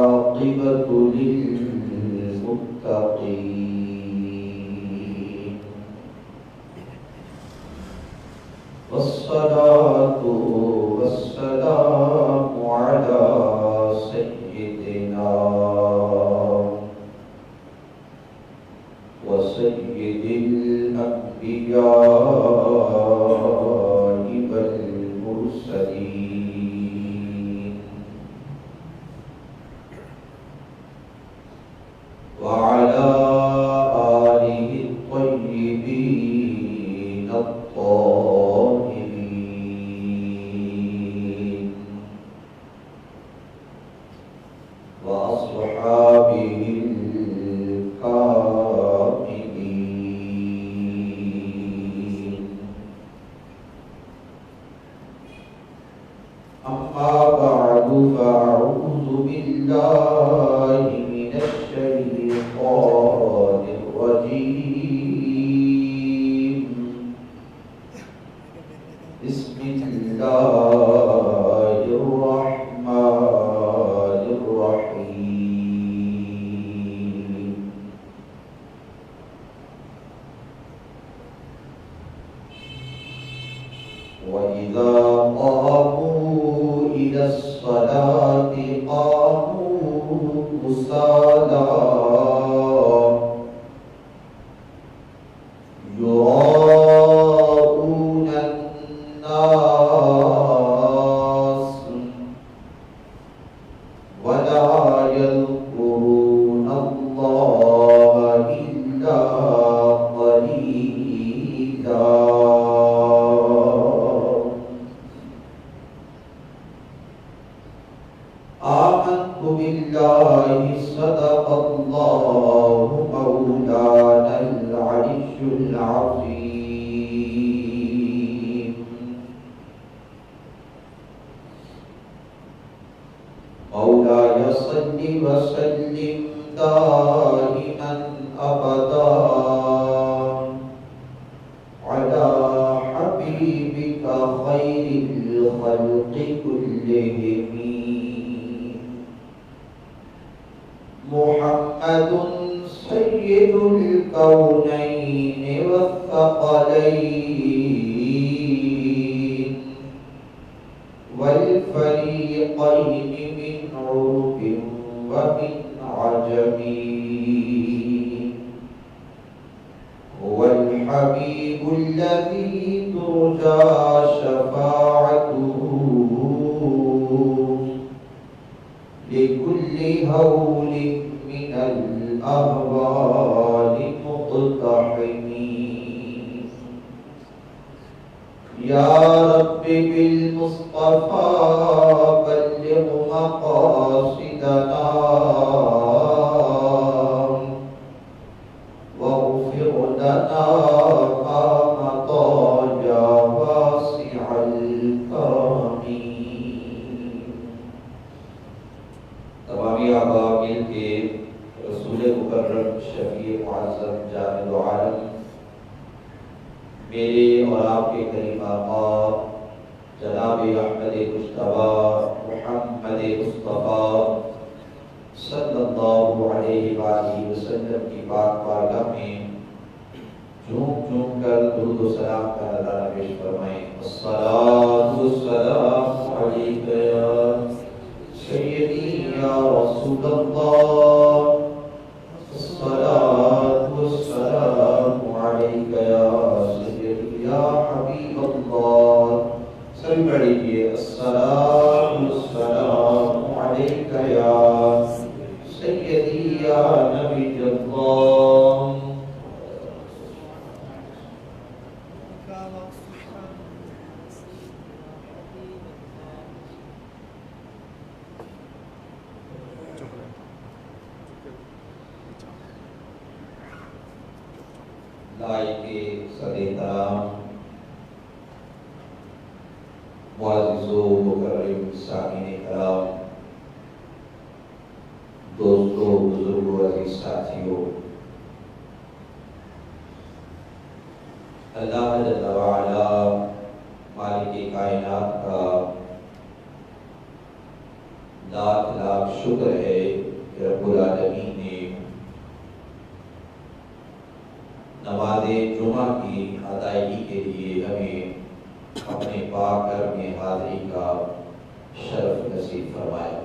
والعاقبة للمتقين والصلاة والسلام على سيدنا وسيد الأنبياء والمرسلين وعلى آله الطيبين الطاهرين وأصحابه الكاملين. أما بعد فأعوذ بالله من الشيطان الرجيم. بسم الله الرحمن الرحيم. وإذا قاموا إلى الصلاة قاموا كسالى يراءون الناس ولا يذكرون الله إلا قليلا. آمنت بالله صدق الله مولانا العلي العظيم. مولاي صل وسلم دائما أبدا على حبيبك خير الخلق كلهم محمد سيد الكونين والثقلين والفريقين من عرب ومن عجم. هو الحبيب الذي ترجى شفاعته لكل هول من الأهوال مقتحمين. يا رب بالمصطفى بلغ مقاصدنا واغفر لنا ما مضى يا واسع الكرم. تمامی آبا مل کے رسول مکرم شفیع معظم جامع العالم میرے اور آپ کے کریم آقا جناب احمد مجتبی محمد مصطفیٰ صلی اللہ علیہ وآلہ وسلم کی پاک بارگاہ میں جھوم جھوم کر درود و سلام کا نذرانہ پیش فرمائیں. الصلاۃ والسلام علیک یا سیدی یا رسول اللہ. الصلاۃ والسلام علیک یا سیدی یا حبیب اللہ. سبھی پڑھ لیجیے. الصلاۃ والسلام علیک یا سیدی یا نبی اللہ. لائق صد احترام معزز و مکرم سامعین کرام، دوستوں، بزرگوں، عزیز ساتھیوں، اللہ جل وعلا مالک کائنات کا لاکھ لاکھ شکر ہے کہ رب العالمین نے نماز جمعہ کی ادائیگی کے لیے ہمیں اپنے پاک گھر میں حاضری کا شرف نصیب فرمایا۔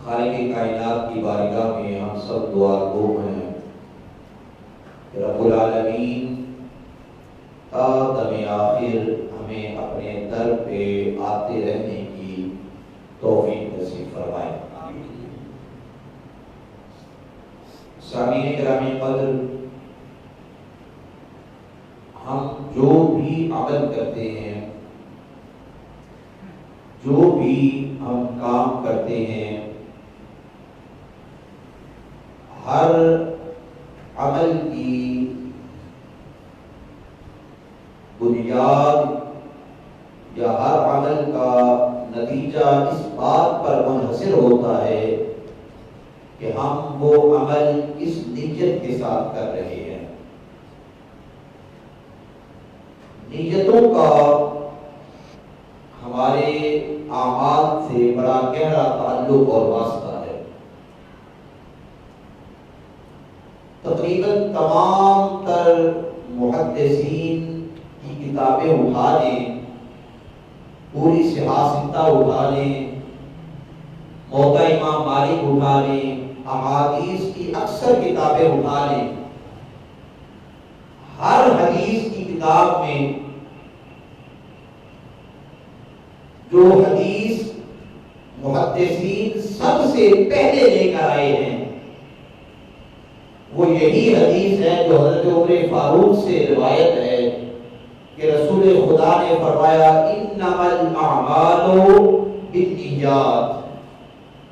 خالق کائنات کی بارگاہ میں ہم سب دعا گو ہیں کہ رب العالمین تا دم آخر ہمیں اپنے در پہ آتے رہنے کی توفیق نصیب فرمائے۔ سامعین گرامی قدر، ہم جو بھی عمل کرتے ہیں، جو بھی ہم کام کرتے ہیں، ہر عمل کی بنیاد یا ہر عمل کا نتیجہ اس بات پر منحصر ہوتا ہے کہ ہم وہ عمل کس نیت کے ساتھ کر رہے ہیں۔ نیتوں کا ہمارے اعمال سے بڑا گہرا تعلق اور واسطہ ہے۔ تقریباً تمام تر محدثین کی کتابیں اٹھا لیں، پوری سیاستہ اٹھا لیں، موقع امام مالک اٹھا لیں، احادیث کی اکثر کتابیں اٹھا لیں، ہر حدیث کی کتاب میں جو حدیث محدثین سب سے پہلے لے کر آئے ہیں وہ یہی حدیث ہے جو حضرت عمر فاروق سے روایت ہے کہ رسول خدا نے فرمایا انما الاعمال بالنیات،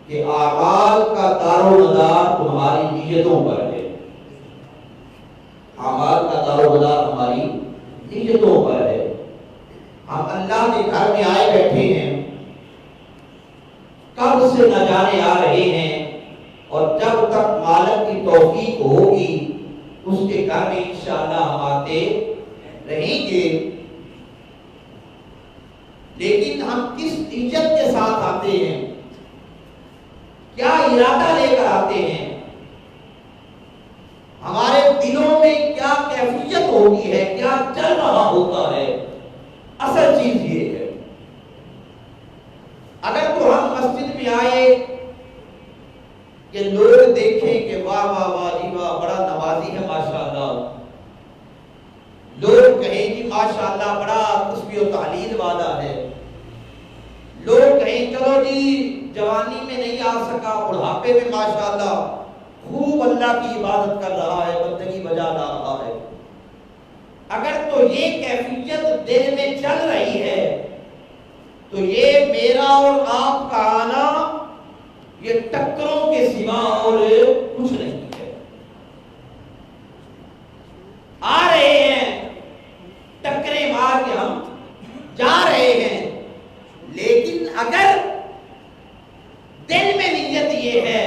کہ اعمال کا دار و مدار تمہاری نیتوں پر ہے۔ اعمال کا دار و مدار ہماری نیتوں پر ہے۔ ہم اللہ کے گھر میں آئے بیٹھے ہیں، کب سے نہ جانے آ رہے ہیں، اور جب تک مالک کی توفیق ہوگی اس کے گھر میں انشاءاللہ ہم آتے رہیں گے۔ لیکن ہم کس نیت کے ساتھ آتے ہیں، کیا ارادہ لے کر آتے ہیں، ہمارے دلوں میں کیا کیفیت ہوتی ہے، کیا چل رہا ہوتا ہے، اصل چیز یہ ہے۔ اگر تو ہم مسجد میں آئے کہ لوگ دیکھیں کہ واہ واہ واہ جی واہ بڑا نمازی ہے ماشاءاللہ، لوگ کہیں کہ ماشاءاللہ بڑا تسبیح و تحلیل والا ہے، لوگ کہیں چلو جی جوانی میں نہیں آ سکا، بڑھاپے میں ماشاءاللہ خوب اللہ کی عبادت کر رہا ہے، بندگی بجا رہا ہے۔ اگر تو یہ کیفیت دل میں چل رہی ہے تو یہ میرا اور آپ کا آنا یہ ٹکروں کے سوا اور کچھ نہیں ہے۔ آ رہے ہیں ٹکریں مار کے ہم جا رہے ہیں، لیکن اگر دل میں نیت یہ ہے،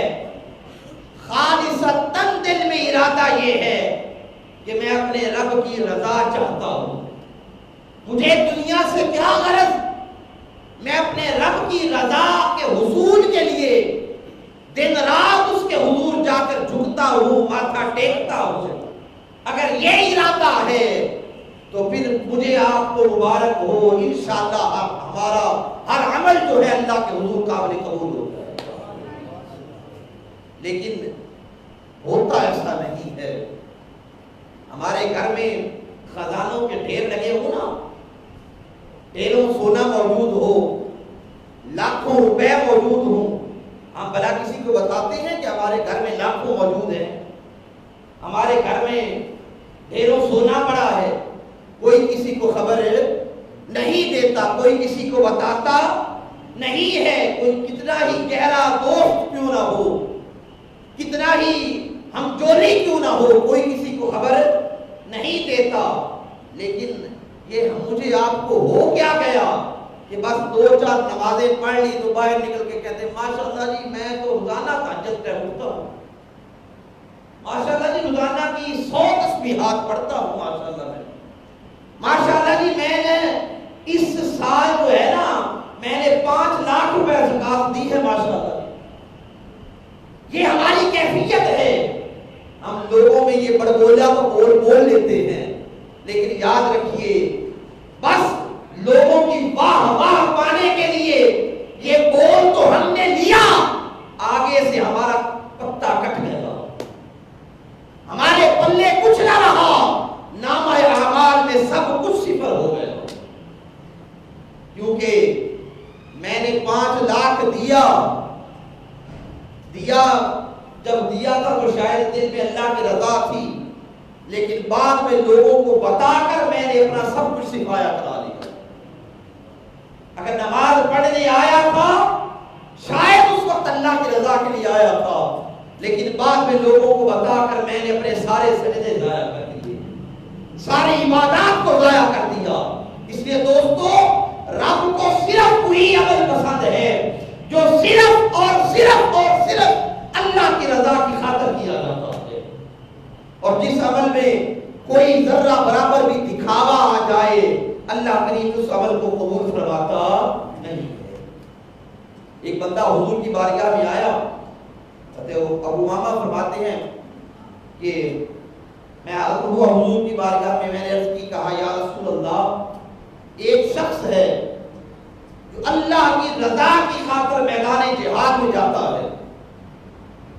خالصتاً دل میں ارادہ یہ ہے کہ میں اپنے رب کی رضا چاہتا ہوں، مجھے دنیا سے کیا غرض، میں اپنے رب کی رضا کے حصول کے لیے دن رات اس کے حضور جا کر جھکتا ہوں، ماتھا ٹیکتا ہوں، اگر یہ ارادہ ہے تو پھر مجھے آپ کو مبارک ہو، انشاءاللہ ہمارا ہر عمل جو ہے اللہ کے حضور قابل قبول ہوتا ہے۔ لیکن ہوتا ایسا نہیں ہے۔ ہمارے گھر میں خزانوں کے ڈھیر لگے ہو نا، ڈھیروں سونا موجود ہو، لاکھوں روپے موجود ہوں، ہم بلا کسی کو بتاتے ہیں کہ ہمارے گھر میں لاکھوں موجود ہیں، ہمارے گھر میں ڈھیروں سونا پڑا ہے، کوئی کسی کو خبر نہیں دیتا، کوئی کسی کو بتاتا نہیں ہے، کوئی کتنا ہی گہرا دوست کیوں نہ ہو، کتنا ہی ہم جولی کیوں نہ ہو، کوئی کسی کو خبر نہیں دیتا۔ لیکن یہ مجھے آپ کو ہو کیا گیا کہ بس 2-4 نمازیں پڑھ لی تو باہر نکل کے کہتے ہیں ماشاءاللہ جی میں تو روزانہ تہجد پہ اٹھتا ہوں، ماشاءاللہ جی روزانہ کی 100 تسبیحات پڑھتا ہوں، ماشاءاللہ جی میں نے اس سال جو ہے نا میں نے 5 لاکھ روپے زکات دی ہے ماشاءاللہ. یہ ہماری کیفیت ہے. ہم لوگوں میں یہ بڑبولا تو بول لیتے ہیں، لیکن یاد رکھیے بس لوگوں کی واہ واہ پانے کے لیے یہ بول تو ہم نے لیا، آگے سے ہمارا پتا کٹ گیا، ہمارے پلے کچھ نہ رہا، نامہ اعمال میں سب کچھ صفر ہو گیا. کیونکہ میں نے 5 لاکھ دیا. جب دیا تھا تو شاید دل میں اللہ کی رضا تھی، لیکن بعد میں لوگوں کو بتا کر میں نے اپنا سب کچھ سفایا کرا لیا. اگر نماز پڑھنے آیا تھا شاید اس وقت اللہ کی رضا کے لیے آیا تھا، لیکن بعد میں لوگوں کو بتا کر میں نے اپنے سارے سجدے ضائع کر دیے، ساری عبادات کو ضائع کر دیا. اس لیے دوستو رب کو صرف وہی عمل پسند ہے جو صرف اور صرف اور صرف اللہ کی رضا کی خاطر کیا جاتا ہے. اور جس عمل میں کوئی ذرہ برابر بھی دکھاوا آ جائے اللہ کریم اس عمل کو قبول فرماتا نہیں ہے. ایک بندہ حضور کی بارگاہ میں آیا. ابو امامہ فرماتے ہیں کہ میں حضور کی بارگاہ میں نے عرض کی، کہا یا رسول اللہ ایک شخص ہے جو اللہ کی رضا کی خاطر میدان جہاد میں جاتا ہے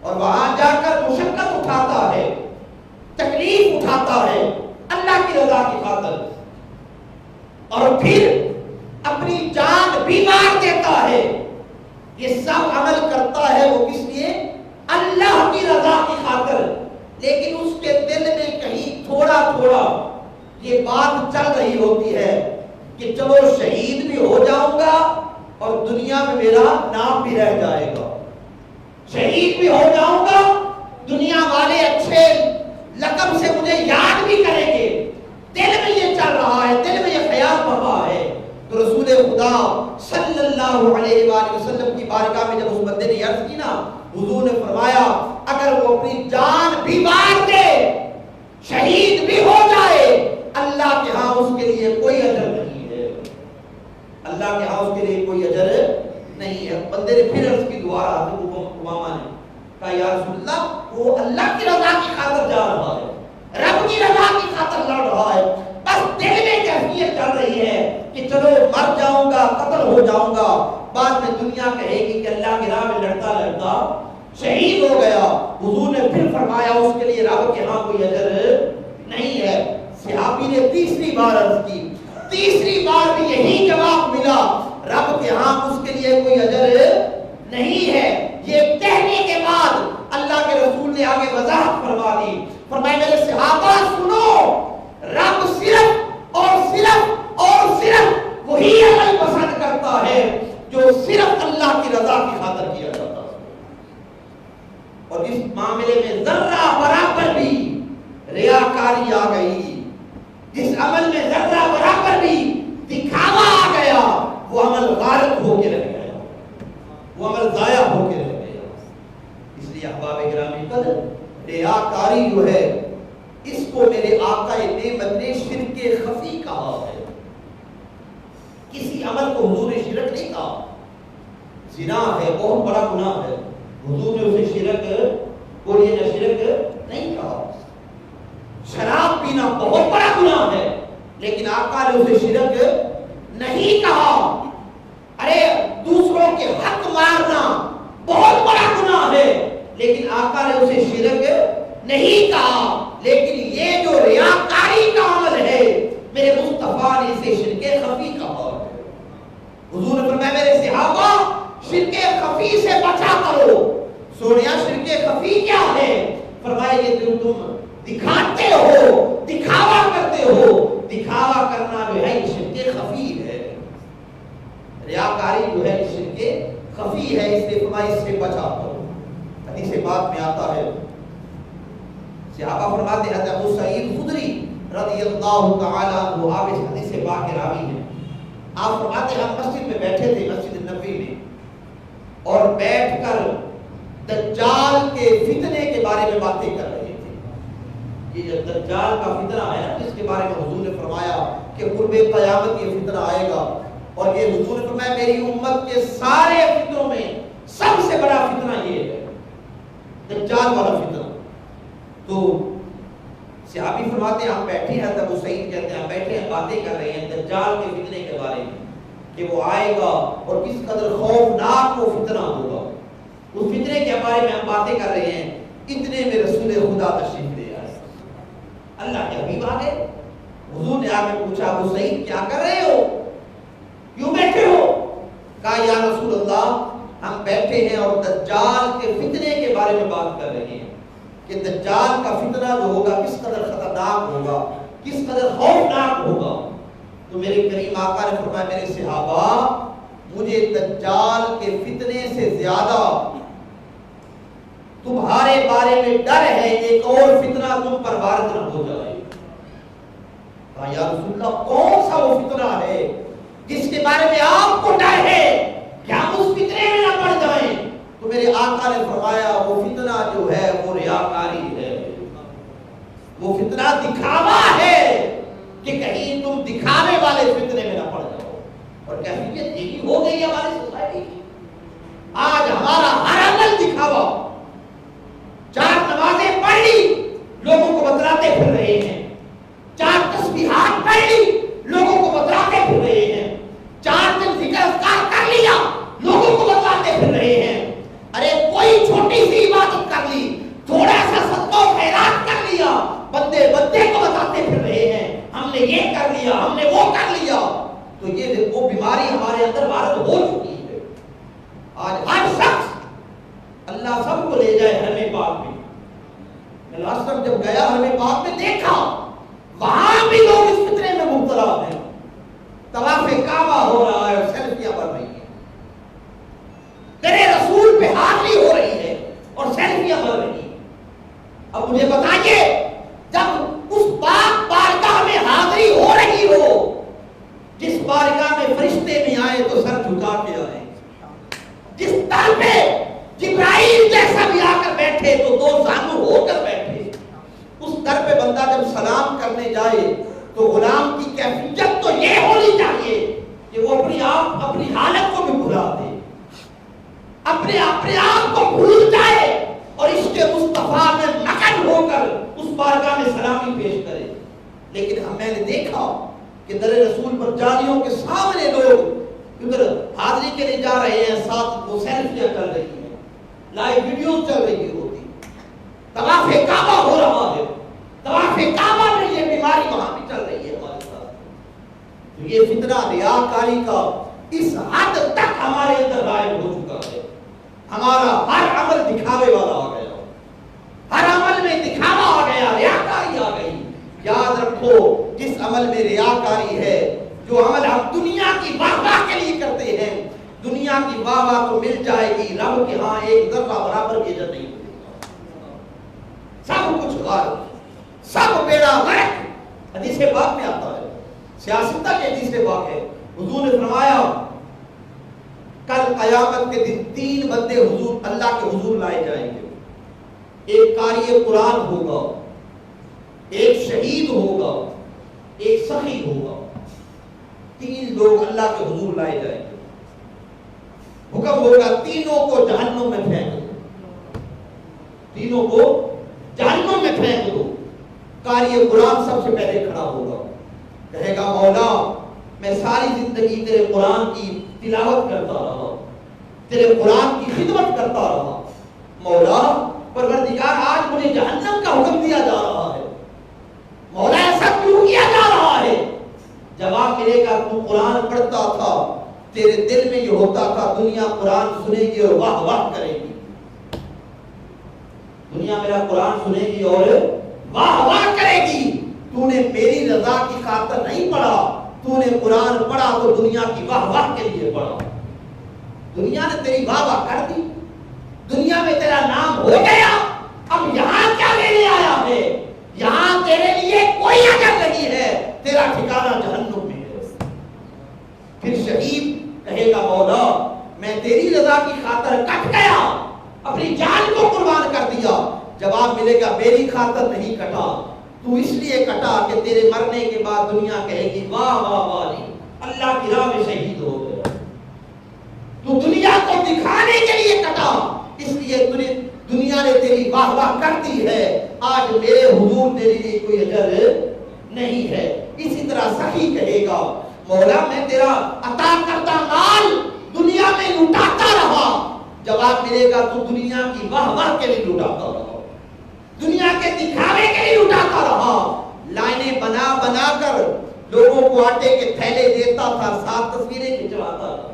اور وہاں جا کر مشقت اٹھاتا ہے، تکلیف اٹھاتا ہے اللہ کی رضا کی خاطر، اور پھر اپنی جان بھی مار دیتا ہے. یہ سب عمل کرتا ہے وہ کس لیے؟ اللہ کی رضا کی خاطر. لیکن اس کے دل میں کہیں تھوڑا تھوڑا یہ بات چل رہی ہوتی ہے کہ چلو شہید بھی ہو جاؤں گا اور دنیا میں میرا نام بھی رہ جائے گا، شہید بھی ہو جاؤں گا، دنیا والے اچھے لقب سے مجھے یاد بھی کریں گے. دل میں یہ چل رہا ہے، دل میں یہ خیال بہا ہے. تو رسول خدا صلی اللہ علیہ وآلہ وسلم کی بارگاہ میں جب اس بندے نے عرض کی نا، حضور نے فرمایا اگر وہ اپنی جان بھی مار دے، شہید بھی ہو جائے، اللہ کے ہاں اس کے لیے کوئی اجر نہیں ہے. اللہ کے ہاں اس کے لیے کوئی اجر نہیں ہے. بندے نے پھر عرض کی، دوبارہ حضرت امامہ نے کہا یا رسول اللہ وہ اللہ کی رضا کی خاطر جا رہا ہے، رب کی رضا کی خاطر لڑ رہا ہے، بس دل میں کیفیت چل رہی ہے کہ چلو مر جاؤں گا، قتل ہو جاؤں گا، بعد میں دنیا کہے گی کہ اللہ کی راہ میں لڑتا لڑتا شہید ہو گیا. حضور نے پھر فرمایا اس کے لیے رب کے ہاں کوئی اجر نہیں ہے. صحابی نے تیسری بار عرض کی، تیسری بار بھی یہی جواب ملا، رب کے ہاں اس کے لیے کوئی اجر نہیں ہے. یہ کہنے کے بعد اللہ کے رسول نے آگے وضاحت فرما دی، فرمایا میرے صحابہ سنو، رب صرف اور صرف اور صرف وہی عمل پسند کرتا ہے جو صرف اللہ کی رضا کی خاطر کیا جاتا ہے. اور اس معاملے میں ذرہ برابر بھی ریاکاری آ گئی، جس عمل میں ذرہ برابر بھی دکھاوا آ گیا، وہ عمل غارت ہو کے رہ گیا، وہ عمل ضائع ہو کے رہ گیا. اس لیے احباب گرامی قدر ریاکاری جو ہے اس کو میرے آقا نعمت نے شرک خفی کہا ہے. کسی عمل کو حضور نے شرک نہیں کہا. زنا ہے بہت بڑا گناہ ہے، حضور نے اسے شرک بولیے نہ شرک نہیں کہا. شراب پینا بہت بڑا گناہ ہے، لیکن آقا نے اسے شرک نہیں کہا. ارے دوسروں کے حق مارنا بہت بڑا گناہ ہے، لیکن آقا نے اسے شرک نہیں کہا. لیکن یہ جو ریاکاری کا عمل ہے میرے مصطفیٰ نے اسے شرک خفی کہا. حضور نے فرمایا میرے صحابہ شرک خفی سے بچا کرو. سونیا شرک خفی کیا ہے؟ فرمایا یہ جو تم دکھاتے ہو، دکھاوا کرتے ہو، دکھاوا کرنا جو ہے یہ شرک خفی ہے، ریاکاری جو ہے یہ شرک خفی ہے. اس لیے فرمایا اس سے بچا کرو. حدیث بات میں آتا ہے، صحابہ فرماتے ہیں حضرت ابو سعید خدری رضی اللہ تعالی عنہ آپ اس حدیث پاک کے راوی ہیں. آپ فرماتے ہیں ہم مسجد میں بیٹھے تھے، مسجد نبوی میں، اور بیٹھ کر دجال کے فتنے کے بارے میں باتیں کر رہے تھے. یہ جو دجال کا فتنہ ہے نا، اس کے بارے میں حضور نے فرمایا کہ قرب قیامت یہ فتنہ آئے گا اور یہ حضور نے فرمایا میری امت کے سارے فتنوں میں سب سے بڑا فتنہ یہ ہے، دجال والا فتنہ۔ تو صحابی فرماتے ہیں ہم بیٹھے ہیں، ابو سعید کہتے ہیں ہم بیٹھے ہیں باتیں کر رہے ہیں دجال کے فتنے کے بارے میں کہ وہ آئے گا اور کس قدر خوفناک وہ فتنہ ہوگا، اس فتنے کے بارے میں ہم باتیں کر رہے ہیں، اتنے میں رسول خدا تشریف لے آئے، اللہ کے حبیب آ گئے۔ حضور نے آ کے پوچھا ابو سعید کیا کر رہے ہو، کیوں بیٹھے ہو؟ کہا یا رسول اللہ ہم بیٹھے ہیں اور دجال کے فتنے کے بارے میں بات کر رہے ہیں کہ دجال کا فتنہ جو ہوگا کس قدر خطرناک ہوگا، کس قدر خوفناک ہوگا۔ تو میرے کریم آقا نے فرمایا میرے صحابہ مجھے دجال کے فتنے سے زیادہ تمہارے بارے میں ڈر ہے ایک اور فتنہ تم پر وارد نہ ہو جائے۔ کہا یا رسول اللہ کون سا وہ فتنہ ہے جس کے بارے میں آپ کو ڈر ہے کہ ہم اس فتنے میں نہ پڑ جائیں؟ تو میرے آقا نے فرمایا وہ فتنہ جو ہے وہ ریاکاری ہے، وہ فتنہ دکھاوا ہے کہ کہیں تم دکھاوے والے فتنے میں نہ پڑ جاؤ۔ اور کیفیت یہی ہو گئی ہماری سوسائٹی کی، آج ہمارا ہر عمل دکھاوا، 4 نمازیں پڑھ لی لوگوں کو بتلاتے پھر رہے ہیں، 4 تسبیحات پڑھ لی لوگوں کو بتلاتے پھر رہے ہیں، 4 دن ذکر اذکار کر لیا لوگوں کو بتلاتے پھر رہے ہیں۔ ارے کوئی چھوٹی سی عبادت کر لی، تھوڑا سا صدقہ و خیرات کر لیا، بندے کو بتاتے پھر رہے ہیں ہم نے یہ کر لیا ہم نے وہ کر لیا۔ تو یہ وہ بیماری ہمارے اندر وارد ہو چکی ہے۔ آج ہر شخص اللہ سب کو لے جائے حرم پاک میں لاسٹ ٹائم جب گیا حرم پاک میں دیکھا وہاں بھی لوگ اس فتنے میں مبتلا ہیں، طواف کعبہ ہو رہا ہے اور سیلفیاں بن رہی ہیں، تیرے رسول پہ حاضری ہو رہی ہے اور سیلفیاں بن رہی ہیں۔ اب مجھے بتائیے جب اس پاک بارگاہ میں حاضری ہو رہی ہو جس بارگاہ میں فرشتے بھی آئے تو سر جھکا کے آئے، جس در پہ جبرائیل جیسا بھی آ کر بیٹھے تو 2 زانو ہو کر بیٹھے، اس در پہ بندہ جب سلام کرنے جائے تو غلام کی کیفیت تو یہ ہونی چاہیے کہ وہ اپنی حالت کو بھی بھلا دے، اپنے آپ کو بھول جائے اور اس کے مصطفیٰ میں مگن ہو کر اس بارگاہ میں سلامی پیش کرے۔ لیکن میں نے دیکھا کہ در رسول پر جالیوں کے سامنے لوگ ادھر حاضری کے لیے جا رہے ہیں، ساتھ وہ سیلفیاں چل رہی ہیں، لائیو ویڈیوز چل رہی ہوتی، طواف کعبہ ہو رہا ہے، طواف کعبہ میں یہ بیماری وہاں بھی چل رہی ہے ہمارے ساتھ۔ تو یہ فتنہ ریاکاری کا اس حد تک ہمارے اندر غائب ہو چکا ہے، ہمارا ہر عمل دکھاوے والا آ گیا، ہر عمل میں دکھاوا آ گیا، ریاکاری آ گئی۔ یاد رکھو جس عمل میں ریاکاری ہے، جو عمل ہم دنیا کی واہ واہ کے لیے کرتے ہیں، دنیا کی واہ واہ تو مل جائے گی، رب کے ہاں ایک ذرہ برابر کی اجر نہیں ملے گا، سب کچھ غائب، سب بیڑا غرق۔ حدیث پاک میں آتا ہے، سیاستہ کے حدیث پاک ہے، حضور نے فرمایا کل قیامت کے دن 3 بندے حضور اللہ کے حضور لائے جائیں گے، ایک قاری قرآن ہوگا، ایک شہید ہوگا، ایک سخی ہوگا، 3 لوگ اللہ کے حضور لائے جائیں گے۔ حکم ہوگا تینوں کو جہنم میں پھینک دو، تینوں کو جہنم میں پھینک دو۔ قاری قرآن سب سے پہلے کھڑا ہوگا، کہے گا مولا میں ساری زندگی تیرے قرآن کی تلاوت کرتا رہا، تیرے قرآن کی خدمت کرتا رہا، مولا پروردگار آج مجھے جہنم کا حکم دیا جا رہا ہے، مولا ایسا کیوں کیا جا رہا ہے؟ جواب ملے گا تو قرآن پڑھتا تھا، تیرے دل میں یہ ہوتا تھا دنیا قرآن سنے گی اور واہ واہ کرے گی، دنیا میرا قرآن سنے گی اور واہ واہ کرے گی، تو نے میری رضا کی خاطر نہیں پڑھا، تو نے قرآن پڑھا تو دنیا کی واہ واہ کے لیے پڑھا، دنیا نے تیری واہ واہ کر دی، دنیا میں تیرا نام ہو گیا، اب یہاں کیا لینے آیا ہے؟ یہاں تیرے لیے کوئی اجر نہیں ہے، تیرا ٹھکانہ جہنم میں ہے۔ پھر شہید کہے گا مولا میں تیری رضا کی خاطر کٹ گیا، اپنی جان کو قربان کر دیا، جواب ملے گا میری خاطر نہیں کٹا، تو اس لیے کٹا کہ تیرے مرنے کے بعد دنیا کہے گی واہ واہ واہ نہیں، اللہ کی راہ میں شہید ہو گیا. تو دنیا کو دکھانے کے لیے کٹا، اس لیے دنیا نے تیری واہ واہ کر دی ہے. آج میرے حضور تیرے لیے کوئی اجر نہیں ہے. اسی طرح سخی کہے گا مولا میں تیرا عطا کرتا مال دنیا میں لٹاتا رہا. جواب ملے گا تو دنیا کی واہ واہ کے لیے لٹاتا رہا، دنیا کے دکھاوے کے لیے لٹاتا رہا. لائنیں بنا بنا کر لوگوں کو آٹے کے تھیلے دیتا تھا، ساتھ تصویریں کھنچواتا تھا.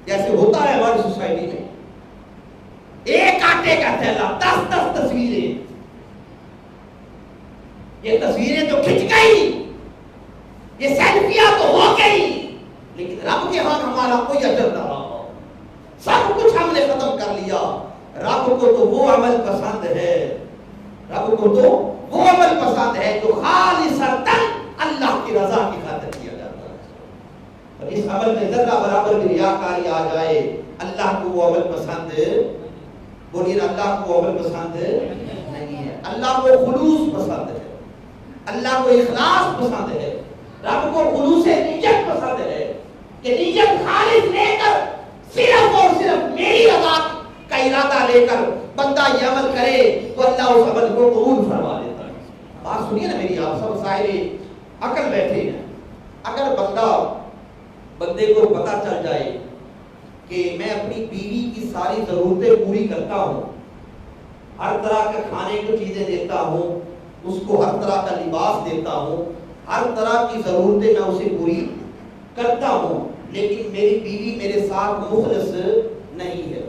جیسے ہوتا ہے ہماری سوسائٹی میں، ایک آٹے کا تھیلا 10 تصویریں. یہ تصویریں تو کھنچ گئی، یہ سیلفیاں تو ہو گئی، لیکن رب کے ہاں ہمارا کوئی اجر نہ رہا. سب کچھ ہم نے ختم کر لیا. رب کو تو وہ عمل پسند ہے، رب کو تو وہ عمل پسند ہے جو خالصتاً اللہ کی رضا کی خاطر کیا جاتا ہے. اور اس عمل میں ذرہ برابر بھی ریاکاری آ جائے، اللہ کو وہ عمل پسند، بولیے اللہ کو وہ عمل پسند نہیں ہے. اللہ کو خلوص پسند ہے، اللہ کو اخلاص پسند ہے، رب کو خلوص نیت پسند ہے کہ نیت خالص لے کر صرف اور صرف میری رضا کا ارادہ لے کر بندہ یہ عمل کرے تو اللہ اس عمل کو قبول فرما لیتا ہے. بات سنیے نا میری، آپ سب صاحب عقل بیٹھے ہیں. اگر بندے کو پتا چل جائے کہ میں اپنی بیوی کی ساری ضرورتیں پوری کرتا ہوں، ہر طرح کے کھانے کی چیزیں دیتا ہوں، اس کو ہر طرح کا لباس دیتا ہوں، ہر طرح کی ضرورتیں میں اسے پوری کرتا ہوں، لیکن میری بیوی میرے ساتھ مخلص نہیں ہے.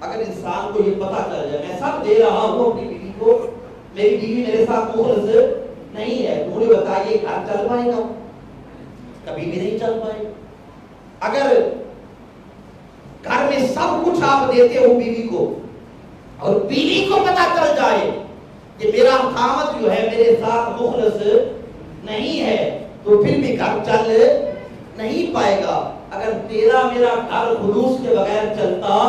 اگر انسان کو یہ پتا چل جائے میں سب دے رہا ہوں اپنی بیوی کو، میری بیوی میرے ساتھ مخلص نہیں ہے، تو مجھے بتائیے گھر چل پائے گا؟ کبھی بھی نہیں چل پائے. اگر گھر میں سب کچھ آپ دیتے ہو بیوی کو اور بیوی کو پتا چل جائے کہ میرا خامد جو ہے میرے ساتھ مخلص نہیں ہے، تو پھر بھی گھر چل نہیں پائے گا. اگر تیرا میرا گھر خلوص کے بغیر چلتا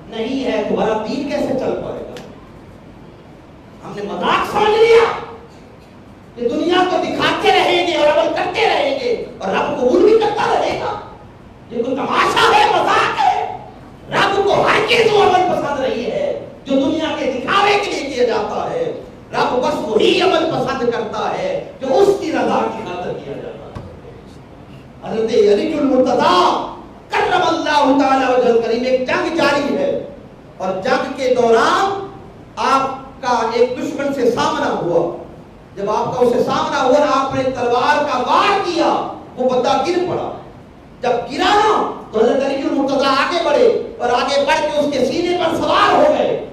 نہیں ہے، تمہارا دین کیسے چل پائے گا؟ ہم نے مذاق سمجھ لیا کہ دنیا کو دکھاتے رہیں گے اور عمل کرتے رہیں گے اور رب قبول بھی کرتا رہے گا. یہ کوئی تماشا ہے، مذاق ہے. رب کو ہر چیز وہ عمل پسند رہی ہے جو دنیا کے دکھاوے کے لیے کیا جاتا ہے. رب بس وہی عمل پسند کرتا ہے جو اس کی رضا کی خاطر کیا جاتا ہے. حضرت علی المرتضیٰ کرم اللہ تعالی وجہ الکریم، ایک جنگ جاری ہے اور جنگ کے دوران آپ کا ایک دشمن سے سامنا ہوا. جب آپ کا اسے سامنا ہوا، آپ نے تلوار کا وار کیا، وہ بندہ گر پڑا. جب گرا تو حضرت علی المرتضیٰ آگے بڑھے اور آگے بڑھ کے اس کے سینے پر سوار ہو گئے.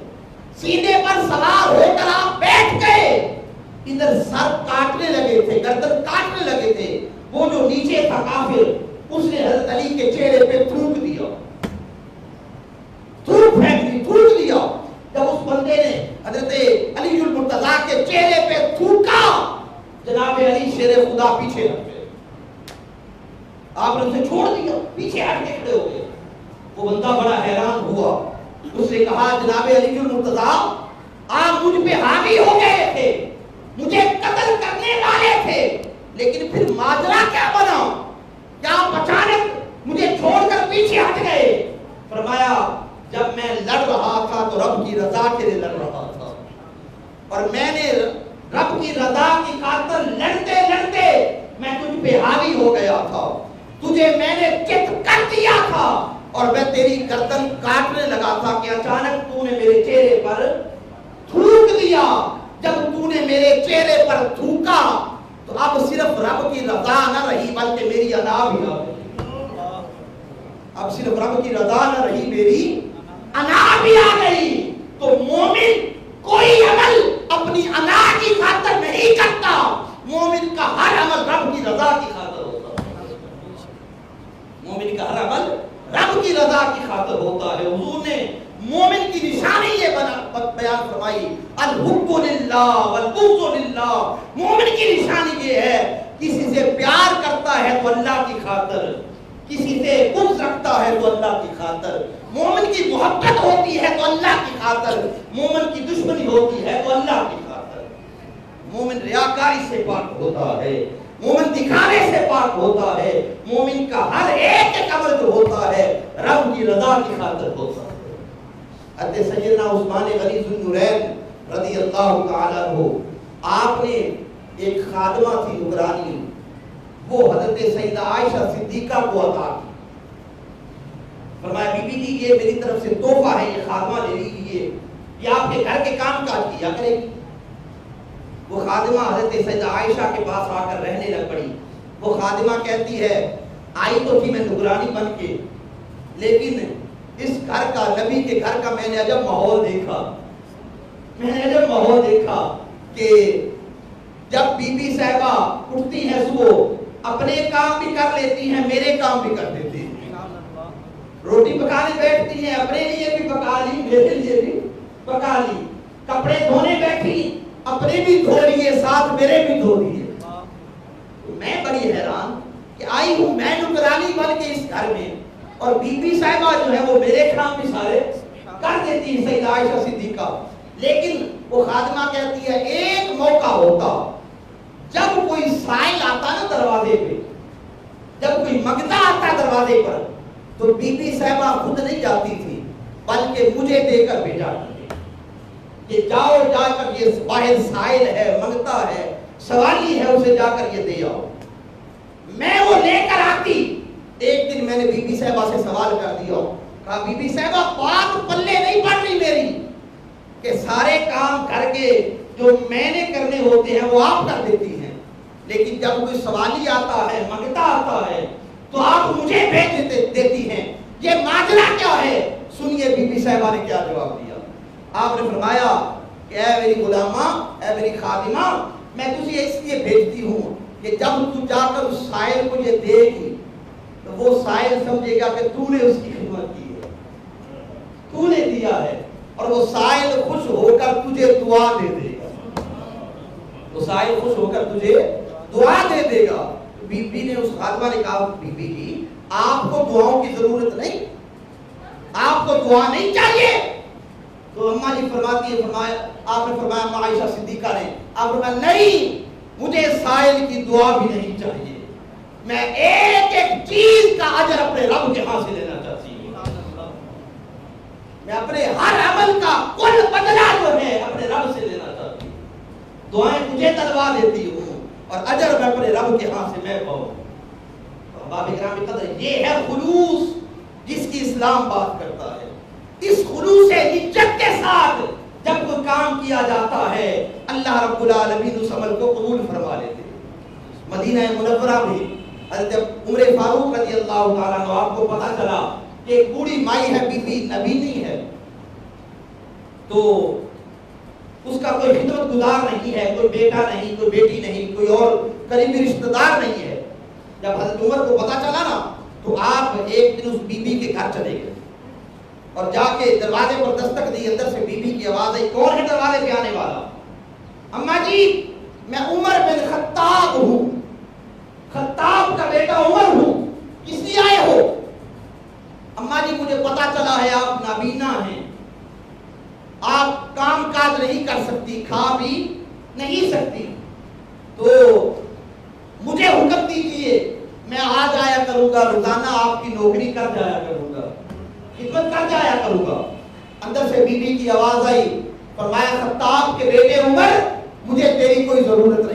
سینے پر سوار ہو کر آپ بیٹھ گئے. ادھر سر کاٹنے لگے تھے، گردن کاٹنے لگے تھے. وہ جو نیچے تھا کافر، اس نے حضرت علی کے چہرے پہ تھوک دیا، تھوک پھینک دی، تھوک دیا. جب اس بندے نے حضرت علی المرتضیٰ کے چہرے پہ تھوکا، جناب علی شیر خدا پیچھے ہٹ گئے. آپ نے اسے چھوڑ دیا، پیچھے ہٹ کے کھڑے ہو گئے. وہ بندہ بڑا حیران ہوا. اس نے کہا جناب علی المرتضیٰ آپ مجھ پہ حاوی ہو گئے تھے، مجھے قتل کرنے والے تھے، لیکن پھر ماجرا کیا بنا؟ کیا آپ اچانک مجھے چھوڑ کر پیچھے ہٹ گئے؟ فرمایا جب میں لڑ رہا تھا تو رب کی رضا کے لیے لڑ رہا تھا، اور میں نے رب کی رضا کی خاطر لڑتے لڑتے میں تجھ پہ حاوی ہو گیا تھا. تجھے میں نے چت کر دیا تھا اور میں تیری گردن کاٹنے لگا تھا کہ اچانک تو نے میرے چہرے پر تھوک دیا. جب تو نے میرے چہرے پر تھوکا تو اب صرف رب کی رضا نہ رہی بلکہ میری انا بھی آ گئی. اب صرف رب کی رضا نہ رہی، میری انا بھی آ گئی. تو مومن کوئی عمل اپنی انا کی خاطر نہیں کرتا، مومن کا ہر عمل رب کی رضا کی خاطر ہوتا ہے. مومن کا ہر عمل رب کی رضا کی خاطر ہوتا ہے. حضور نے مومن کی نشانی یہ بیان فرمائی، الحب للہ والبغض للہ. مومن کی نشانی یہ ہے کسی سے پیار کرتا ہے تو اللہ کی خاطر، کسی سے بغض رکھتا ہے تو اللہ کی خاطر. مومن کی محبت ہوتی ہے تو اللہ کی خاطر، مومن کی دشمنی ہوتی ہے تو اللہ کی خاطر. مومن ریاکاری سے پاک ہوتا ہے. مومن دکھانے سے پاک ہوتا ہے، مومن کا ہر ایک عمل جو ہوتا ہے رب کی رضا کی خاطر ہوتا ہے۔ حضرت سیدنا عثمان غنی ذو النورین رضی اللہ تعالیٰ عنہ، آپ نے ایک خادمہ تھی نگرانی، وہ حضرت سیدہ عائشہ صدیقہ کو عطا کی۔ فرمایا بی بی جی یہ میری طرف سے تحفہ ہے، یہ خادمہ لے لیجیے، یہ آپ کے گھر کے کام کاج کیا کرے گی۔ وہ خادمہ حضرت سیدہ عائشہ کے پاس آ کر رہنے لگ پڑی۔ وہ خادمہ کہتی ہے آئی تو تھی میں نگرانی بن کے، لیکن اس گھر کا، نبی کے گھر کا میں نے عجب ماحول دیکھا، میں نے عجب ماحول دیکھا کہ جب بی بی صاحبہ اٹھتی ہیں صبح اپنے کام بھی کر لیتی ہیں، میرے کام بھی کر دیتی ہیں، روٹی پکانے بیٹھتی ہیں اپنے لیے بھی پکا لی، میرے لیے بھی پکا لی، کپڑے دھونے بیٹھی اپنے بھی دھو لیے ساتھ میرے بھی دھو لیے۔ میں بڑی حیران کہ آئی ہوں میں نگرانی بن کے اس گھر میں، اور بی بی صاحبہ جو ہے وہ میرے کام بھی سارے کر دیتی ہیں سیدہ عائشہ صدیقہ۔ لیکن وہ خادمہ کہتی ہے ایک موقع ہوتا جب کوئی سائل آتا نا دروازے پہ، جب کوئی منگتا آتا دروازے پر، تو بی بی صاحبہ خود نہیں جاتی تھی بلکہ مجھے دے کر بھیجا کہ جاؤ جا کر یہ باہر سائل ہے، منگتا ہے، سوالی ہے، اسے جا کر یہ دے آؤ۔ میں وہ لے کر آتی۔ ایک دن میں نے بی بی صاحبہ سے سوال کر دیا، کہا بی بی صاحبہ بات پلے نہیں پڑ رہی میری کہ سارے کام کر کے جو میں نے کرنے ہوتے ہیں وہ آپ کر دیتی ہیں، لیکن جب کوئی سوالی آتا ہے، منگتا آتا ہے تو آپ مجھے بھیج دیتی ہیں، یہ ماجرا کیا ہے؟ سنیے بی بی صاحبہ نے کیا جواب دیا۔ آپ نے فرمایا کہ اے میری غلامہ، اے میری خادمہ، میں تجھے اس لیے بھیجتی ہوں کہ جب تو جا کر اس سائل کو یہ دے گی تو وہ سائل سمجھے گا کہ تو نے اس کی خدمت کی ہے، تو نے دیا ہے، اور وہ سائل خوش ہو کر تجھے دعا دے دے گا، وہ سائل خوش ہو کر تجھے دعا دے دے گا۔ بی بی نے اس خادمہ نے کہا بی بی جی آپ کو دعاؤں کی ضرورت نہیں، آپ کو دعا نہیں چاہیے؟ تو اماں جی فرماتی ہے، آپ نے فرمایا اماں عائشہ صدیقہ نے، آپ فرمایا نہیں مجھے سائل کی دعا بھی نہیں چاہیے، میں ایک ایک چیز کا اجر اپنے رب کے ہاں سے لینا چاہتی ہوں، میں اپنے ہر عمل کا کل بدلہ جو ہے اپنے رب سے لینا چاہتی ہوں، دعائیں مجھے دلوا دیتی ہوں اور اجر میں اپنے رب کے ہاں سے میں پاؤں۔ باب اکرامی قدر یہ ہے خلوص جس کی اسلام بات کرتا ہے۔ اس خلوص نجت کے ساتھ جب کوئی کام کیا جاتا ہے اللہ رب العالمین اس عمل کو قبول فرما لیتے ہیں۔ مدینہ منورہ میں حضرت عمر فاروق رضی اللہ تعالیٰ عنہ، آپ کو پتا چلا کہ ایک بوڑھی مائی ہے، بی بی نبینی ہے، تو اس کا کوئی خدمت گزار نہیں ہے، کوئی بیٹا نہیں، کوئی بیٹی نہیں، کوئی اور قریبی رشتہ دار نہیں ہے۔ جب حضرت عمر کو پتا چلا نا تو آپ ایک دن اس بی بی کے گھر چلے گئے اور جا کے دروازے پر دستک دی، اندر سے بی بی کی آواز آئی، کون ہے دروازے پہ آنے والا؟ اماں جی میں عمر بن خطاب ہوں، خطاب کا بیٹا عمر ہوں، کس لیے آئے ہو؟ اماں جی مجھے پتا چلا ہے آپ نابینا ہیں، آپ کام کاج نہیں کر سکتی، کھا بھی نہیں سکتی، تو مجھے حکم دیجیے میں آ جایا کروں گا، روزانہ آپ کی نوکری کر جایا کروں گا، خدمت کر جایا کروں گا۔ اندر سے بی بی کی آواز آئی، فرمایا خطاب کے بیٹے عمر مجھے تیری کوئی ضرورت نہیں۔